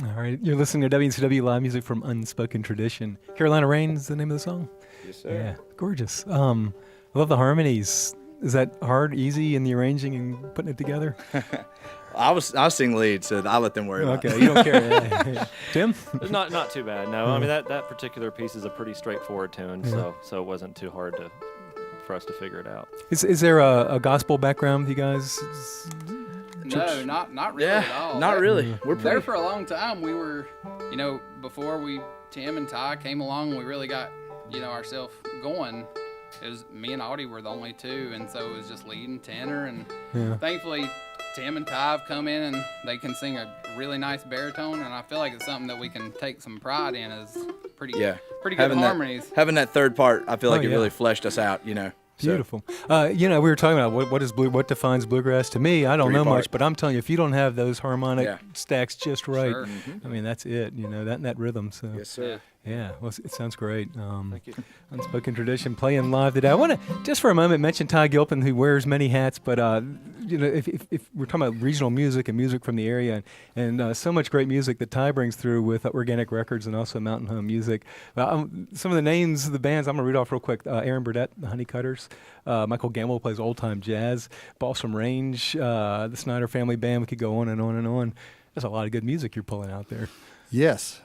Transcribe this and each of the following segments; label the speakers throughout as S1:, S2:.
S1: All right, you're listening to WCW Live Music from Unspoken Tradition. Carolina Rain is the name of the song?
S2: Yes, sir.
S1: Yeah, gorgeous. I love the harmonies. Is that hard, easy in the arranging and putting it together?
S2: I sing lead, so I let them worry about it.
S1: Okay, you don't care. Tim?
S3: Not too bad. No, I mean that particular piece is a pretty straightforward tune, so it wasn't too hard for us to figure it out.
S1: Is there a gospel background with you guys?
S4: No, not really at all.
S2: Not really. We're
S4: there for a long time. We were, before Tim and Ty came along, we really got, ourselves going. It was me and Audie were the only two, and so it was just lead and tenor. And thankfully, Tim and Ty have come in and they can sing a really nice baritone, and I feel like it's something that we can take some pride in. Is pretty good harmonies.
S2: Having that third part, I feel like it really fleshed us out.
S1: Beautiful. We were talking about what defines bluegrass. To me, I don't know much, but I'm telling you, if you don't have those harmonic stacks just right, I mean, that's it. That rhythm. So.
S2: Yes, sir.
S1: Yeah, well, it sounds great.
S3: Thank you.
S1: Unspoken Tradition playing live today. I want to just for a moment mention Ty Gilpin, who wears many hats. But if we're talking about regional music and music from the area, and so much great music that Ty brings through with Organic Records and also Mountain Home Music. Some of the names of the bands I'm gonna read off real quick. Aaron Burdett, the Honeycutters. Michael Gamble plays old time jazz. Balsam Range, the Snyder Family Band. We could go on and on and on. There's a lot of good music you're pulling out there.
S5: Yes.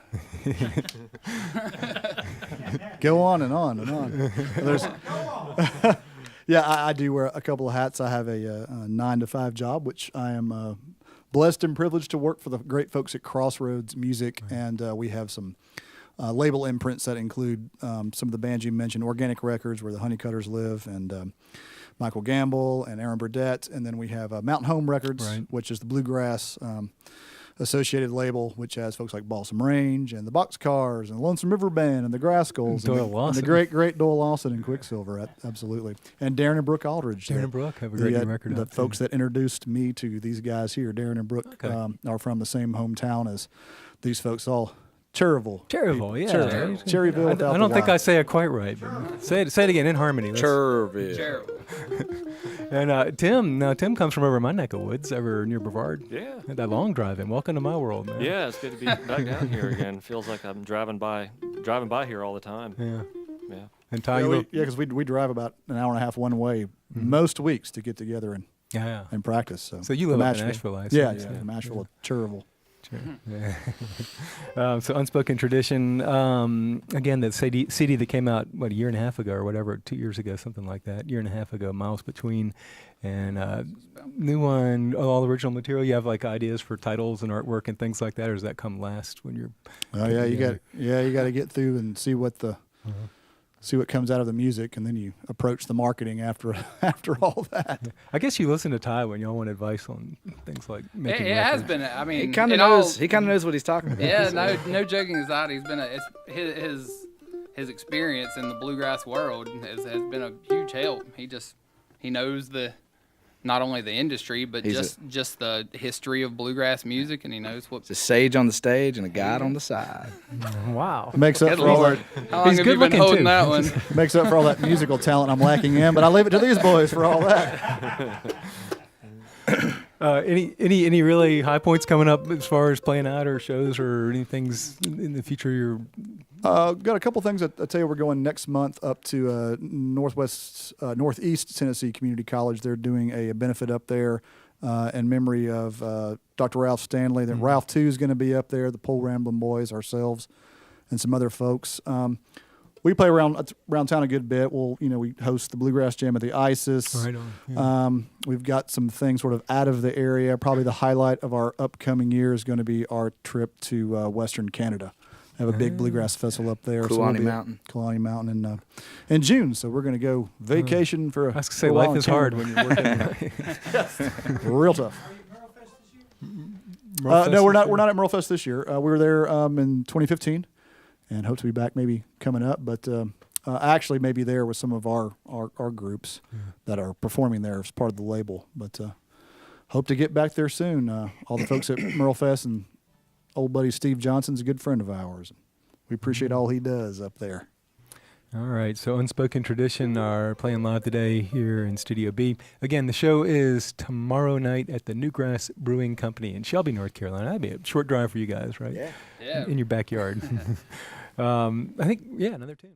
S5: Go on and on and on. I do wear a couple of hats. I have a 9-to-5 job, which I am blessed and privileged to work for the great folks at Crossroads Music, and we have some label imprints that include some of the bands you mentioned, Organic Records, where the Honeycutters live, and Michael Gamble and Aaron Burdett, and then we have Mountain Home Records, which is the bluegrass associated label, which has folks like Balsam Range and the Boxcars and the Lonesome River Band and the Grasskulls and the great Doyle Lawson and Quicksilver, absolutely, and Darren and Brooke Aldridge.
S1: Darren and Brooke have a great new record.
S5: The folks that introduced me to these guys here, Darren and Brooke, are from the same hometown as these folks. All Cherryville,
S1: yeah.
S5: Cherryville.
S1: I don't think I say it quite right, but say it again in harmony.
S2: Cherryville.
S1: And Tim comes from over my neck of woods, over near Brevard.
S3: Yeah.
S1: That long drive in. Welcome to my world, man.
S3: Yeah, it's good to be back down here again. Feels like I'm driving by here all the time.
S1: Yeah.
S3: Yeah.
S1: And Ty,
S5: because we drive about an hour and a half one way most weeks to get together and practice. So
S1: you live up in Nashville, I
S5: assume. Yeah, Nashville, Cherryville.
S1: Yeah. So Unspoken Tradition, again, the CD that came out, a year and a half ago or whatever, 2 years ago, something like that, year and a half ago, Miles Between, and new one, all the original material. You have ideas for titles and artwork and things like that, or does that come last when you're?
S5: Oh yeah, you got to get through and see what see what comes out of the music, and then you approach the marketing after all that.
S1: I guess you listen to Ty when y'all want advice on things like making
S4: it
S1: records.
S4: has been. I mean,
S2: he kind of knows. He kind of knows what he's talking about.
S4: Yeah, no joking aside, he's been his experience in the bluegrass world has been a huge help. He knows not only the industry, but just the history of bluegrass music, and he knows what.
S2: It's a sage on the stage and a guide on the side.
S1: Wow.
S5: Makes up for all that.
S4: How long have you been holding that one?
S5: Makes up for all that musical talent I'm lacking in, but I leave it to these boys for all that.
S1: Any really high points coming up as far as playing out or shows or any things in the future you're?
S5: Got a couple things I'll tell you. We're going next month up to Northeast Tennessee Community College. They're doing a benefit up there in memory of Dr. Ralph Stanley. Then Ralph 2 is going to be up there, the Pole Ramblin' Boys, ourselves, and some other folks. We play around town a good bit. We host the Bluegrass Jam at the ISIS.
S1: Right on. Yeah.
S5: We've got some things sort of out of the area. Probably the highlight of our upcoming year is going to be our trip to Western Canada. Have a big bluegrass festival up there.
S2: Kalani Mountain
S5: in June. So we're going to go vacation for
S1: I was going to say, life is hard when you're working.
S5: Real tough. No, we're not at Merlefest this year. We were there in 2015, and hope to be back maybe coming up. But actually, maybe there with some of our groups that are performing there as part of the label. But hope to get back there soon. All the folks at Merlefest and old buddy Steve Johnson's a good friend of ours. We appreciate all he does up there.
S1: All right, so Unspoken Tradition are playing live today here in Studio B. Again, the show is tomorrow night at the Newgrass Brewing Company in Shelby, North Carolina. That'd be a short drive for you guys, right?
S2: Yeah.
S4: Yeah.
S1: In your backyard. I think, yeah, another tune.